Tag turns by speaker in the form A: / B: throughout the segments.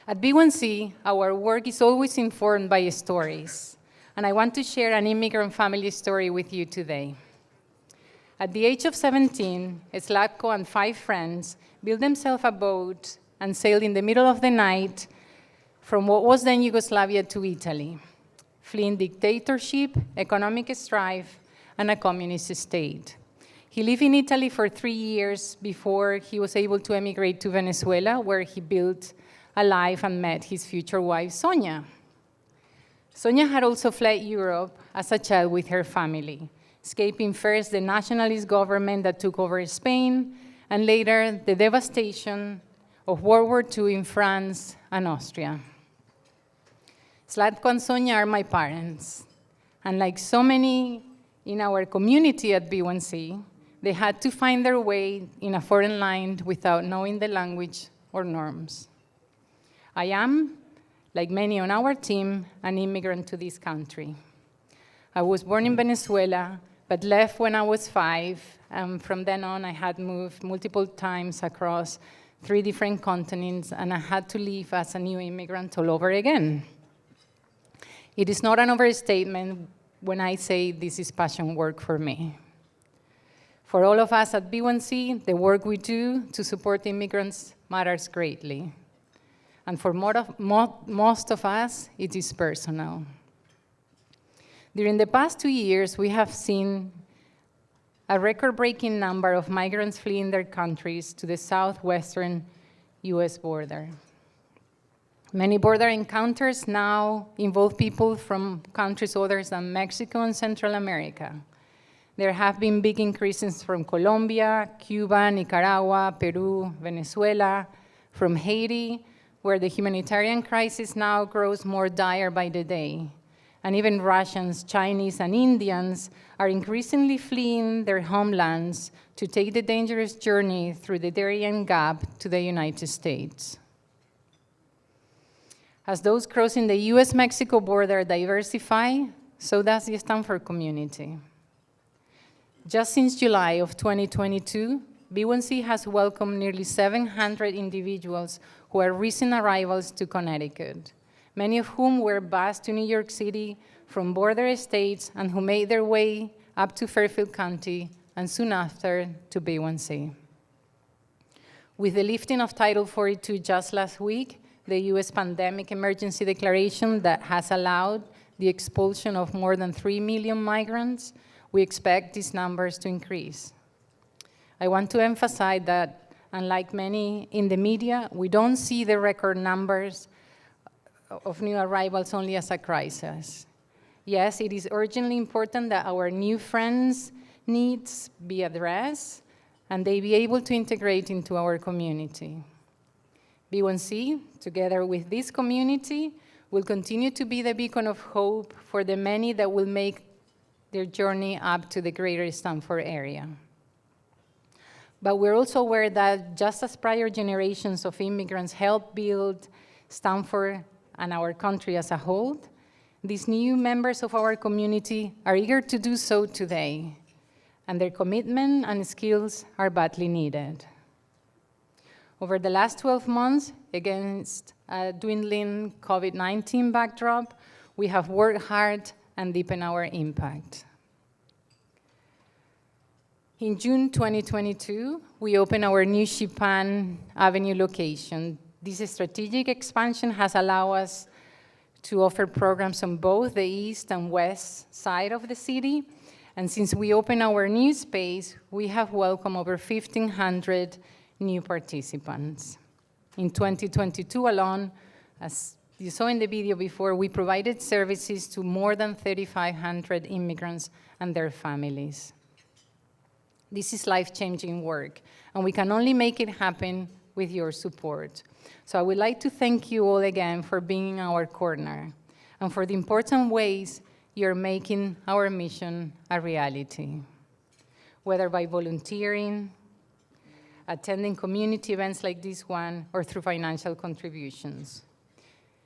A: At B1C, our work is always informed by stories, and I want to share an immigrant family story with you today. At the age of 17, Slatko and 5 friends built themselves a boat and sailed in the middle of the night from what was then Yugoslavia to Italy, fleeing dictatorship, economic strife, and a communist state. He lived in Italy for 3 years before he was able to emigrate to Venezuela, where he built a life and met his future wife, Sonia. Sonia had also fled Europe as a child with her family, escaping first the nationalist government that took over Spain, and later the devastation of World War II in France and Austria. Zlatko and Sonia are my parents, and like so many in our community at B1C, they had to find their way in a foreign land without knowing the language or norms. I am, like many on our team, an immigrant to this country. I was born in Venezuela, but left when I was 5, and from then on I had moved multiple times across 3 different continents, and I had to live as a new immigrant all over again. It is not an overstatement when I say this is passion work for me. For all of us at B1C, the work we do to support immigrants matters greatly. And for most of us, it is personal. During the past 2 years, we have seen a record-breaking number of migrants fleeing their countries to the southwestern US border. Many border encounters now involve people from countries other than Mexico and Central America. There have been big increases from Colombia, Cuba, Nicaragua, Peru, Venezuela, from Haiti, where the humanitarian crisis now grows more dire by the day. And even Russians, Chinese, and Indians are increasingly fleeing their homelands to take the dangerous journey through the Darien Gap to the United States. As those crossing the US-Mexico border diversify, so does the Stanford community. Just since July of 2022, B1C has welcomed nearly 700 individuals who are recent arrivals to Connecticut, many of whom were bused to New York City from border states and who made their way up to Fairfield County and soon after to B1C. With the lifting of Title 42 just last week, the US pandemic emergency declaration that has allowed the expulsion of more than 3 million migrants, we expect these numbers to increase. I want to emphasize that, unlike many in the media, we don't see the record numbers of new arrivals only as a crisis. Yes, it is urgently important that our new friends' needs be addressed and they be able to integrate into our community. B1C, together with this community, will continue to be the beacon of hope for the many that will make their journey up to the greater Stanford area. But we're also aware that just as prior generations of immigrants helped build Stanford and our country as a whole, these new members of our community are eager to do so today, and their commitment and skills are badly needed. Over the last 12 months, against a dwindling COVID-19 backdrop, we have worked hard and deepened our impact. In June 2022, we opened our new Shipan Avenue location. This strategic expansion has allowed us to offer programs on both the east and west side of the city. And since we opened our new space, we have welcomed over 1,500 new participants. In 2022 alone, as you saw in the video before, we provided services to more than 3,500 immigrants and their families. This is life-changing work, and we can only make it happen with your support. So I would like to thank you all again for being in our corner and for the important ways you're making our mission a reality, whether by volunteering, attending community events like this one, or through financial contributions.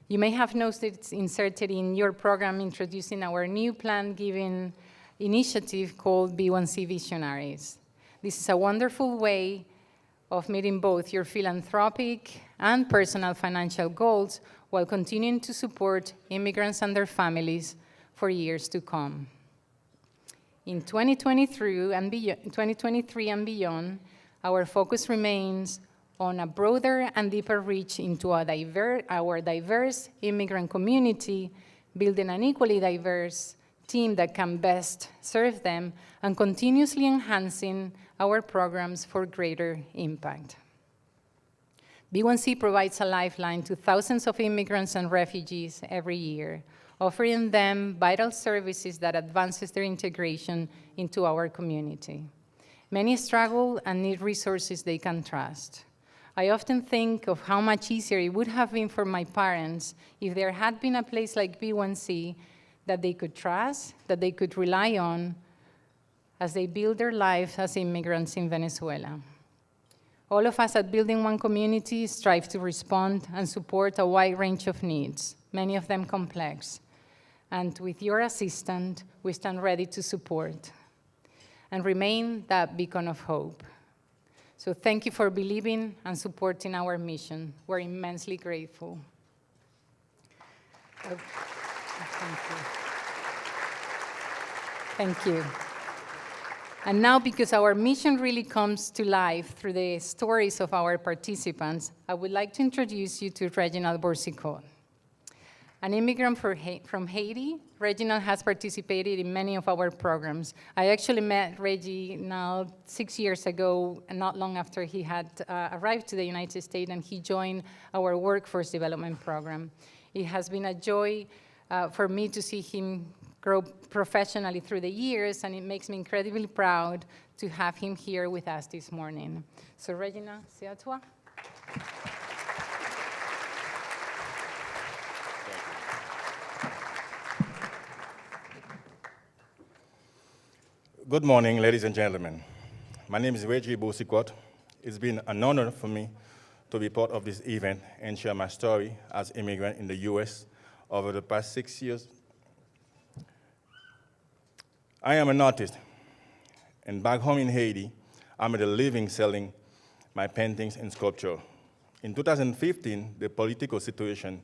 A: You may have noticed it's inserted in your program introducing our new planned giving initiative called B1C Visionaries. This is a wonderful way of meeting both your philanthropic and personal financial goals while continuing to support immigrants and their families for years to come. In 2023 and beyond, our focus remains on a broader and deeper reach into our diverse immigrant community, building an equally diverse team that can best serve them, and continuously enhancing our programs for greater impact. B1C provides a lifeline to thousands of immigrants and refugees every year, offering them vital services that advances their integration into our community. Many struggle and need resources they can trust. I often think of how much easier it would have been for my parents if there had been a place like B1C that they could trust, that they could rely on as they build their lives as immigrants in Venezuela. All of us at Building One Community strive to respond and support a wide range of needs, many of them complex. And with your assistance, we stand ready to support and remain that beacon of hope. So thank you for believing and supporting our mission. We're immensely grateful. Thank you. Thank you. And now, because our mission really comes to life through the stories of our participants, I would like to introduce you to Reginald Boursiquot. An immigrant from Haiti, Reginald has participated in many of our programs. I actually met Reginald 6 years ago, not long after he had arrived to the United States, and he joined our workforce development program. It has been a joy for me to see him grow professionally through the years, and it makes me incredibly proud to have him here with us this morning. So Reginald, c'est à toi.
B: Good morning, ladies and gentlemen. My name is Reggie Boursiquot. It's been an honor for me to be part of this event and share my story as an immigrant in the US over the past 6 years. I am an artist, and back home in Haiti, I made a living selling my paintings and sculpture. In 2015, the political situation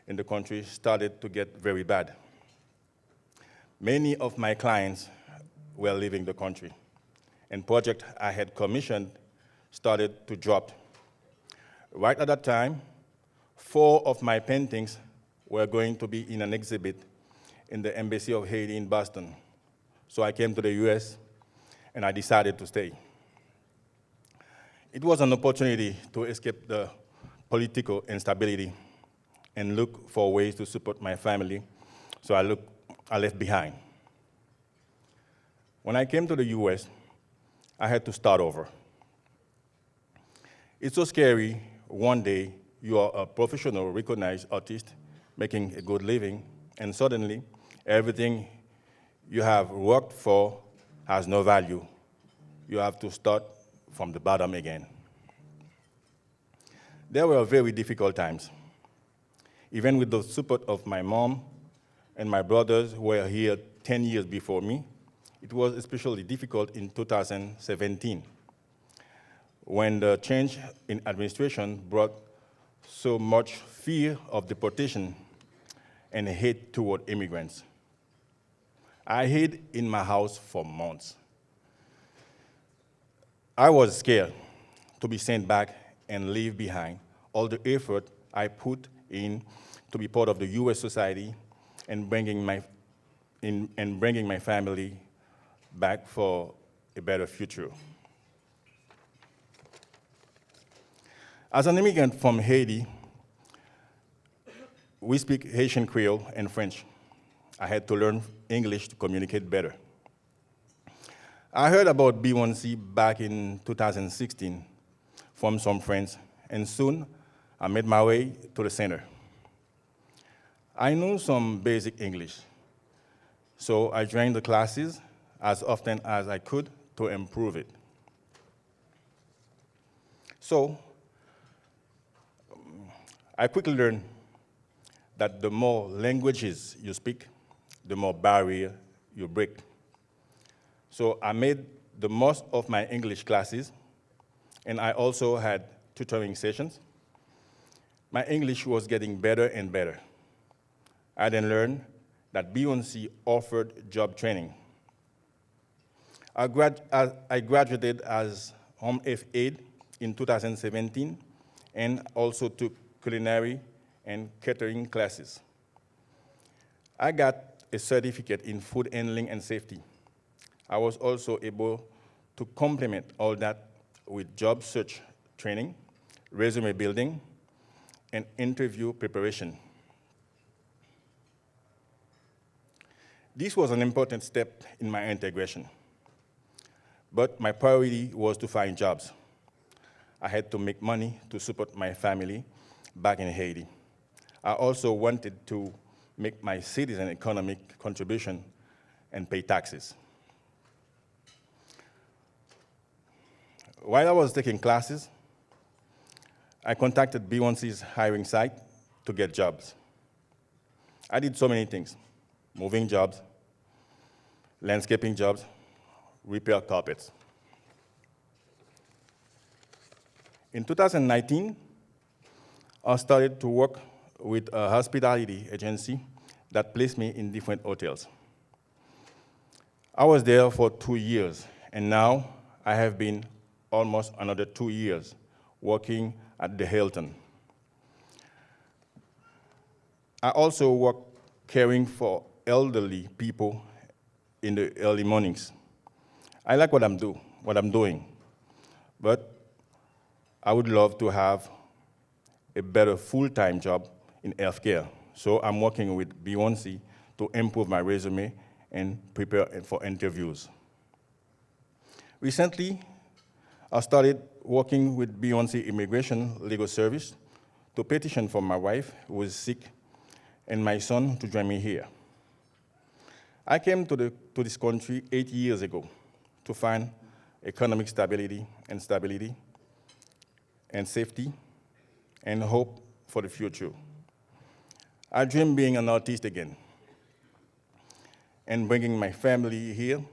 B: in the country started to get very bad. Many of my clients were leaving the country, and projects I had commissioned started to drop. Right at that time, 4 of my paintings were going to be in an exhibit in the Embassy of Haiti in Boston. So I came to the US, and I decided to stay. It was an opportunity to escape the political instability and look for ways to support my family, so I left behind. When I came to the US, I had to start over. It's so scary. One day, you are a professional, recognized artist making a good living, and suddenly, everything you have worked for has no value. You have to start from the bottom again. There were very difficult times. Even with the support of my mom and my brothers who were here 10 years before me, it was especially difficult in 2017, when the change in administration brought so much fear of deportation and hate toward immigrants. I hid in my house for months. I was scared to be sent back and leave behind all the effort I put in to be part of the US society and bringing my family back for a better future. As an immigrant from Haiti, we speak Haitian Creole and French. I had to learn English to communicate better. I heard about B1C back in 2016 from some friends, and soon I made my way to the center. I knew some basic English, so I joined the classes as often as I could to improve it. So I quickly learned that the more languages you speak, the more barrier you break. So I made the most of my English classes, and I also had tutoring sessions. My English was getting better and better. I then learned that B1C offered job training. I graduated as home health aide in 2017 and also took culinary and catering classes. I got a certificate in food handling and safety. I was also able to complement all that with job search training, resume building, and interview preparation. This was an important step in my integration, but my priority was to find jobs. I had to make money to support my family back in Haiti. I also wanted to make my citizen economic contribution and pay taxes. While I was taking classes, I contacted B1C's hiring site to get jobs. I did so many things: moving jobs, landscaping jobs, repair carpets. In 2019, I started to work with a hospitality agency that placed me in different hotels. I was there for 2 years, and now I have been almost another 2 years working at the Hilton. I also work caring for elderly people in the early mornings. I like what I'm doing, but I would love to have a better full-time job in healthcare. So I'm working with B1C to improve my resume and prepare for interviews. Recently, I started working with B1C Immigration Legal Service to petition for my wife, who is sick, and my son to join me here. I came to this country 8 years ago to find economic stability and safety and hope for the future. I dream being an artist again and bringing my family here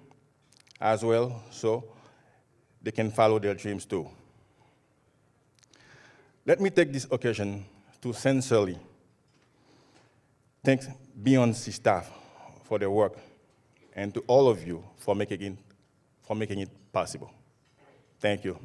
B: as well so they can follow their dreams too. Let me take this occasion to sincerely thank B1C staff for their work and to all of you for making it possible. Thank you.